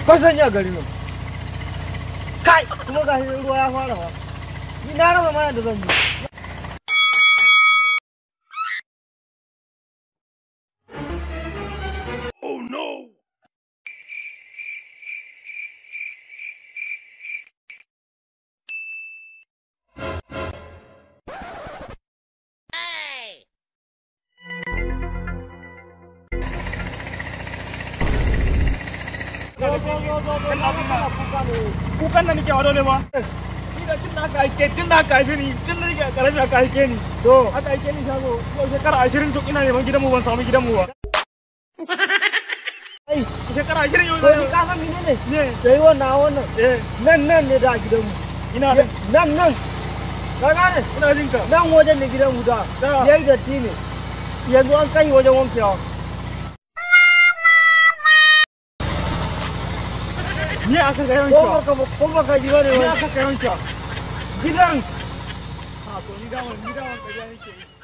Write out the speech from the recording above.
fasanya garin nan. Kai, kuma ga ruwa ya fara ba. Ni na raba mana da zan yi. Oh no! Kukan da nake wado ne ba. Ni da tun da aka aike tun da aka haife ni tun da nake karami aka aike ni. To aka aike ni shago yau shekara 20 to ina neman gidanmu ban samu gidanmu ba. Ai, Shekara 20 yau to ni ka san menene? Ne, sai wannan. Nan ne da gidanmu. ina Nan. Ka gane? ina jin ka. Nan wajen ne gidanmu da. Yayi datti ne. Yanzu an kai wajen wankewa. Ni aka ga yanka. Ko baka ji bane Ni wai. aka ga yanka. Gidan. Ha to ni da wannan ka ga nake.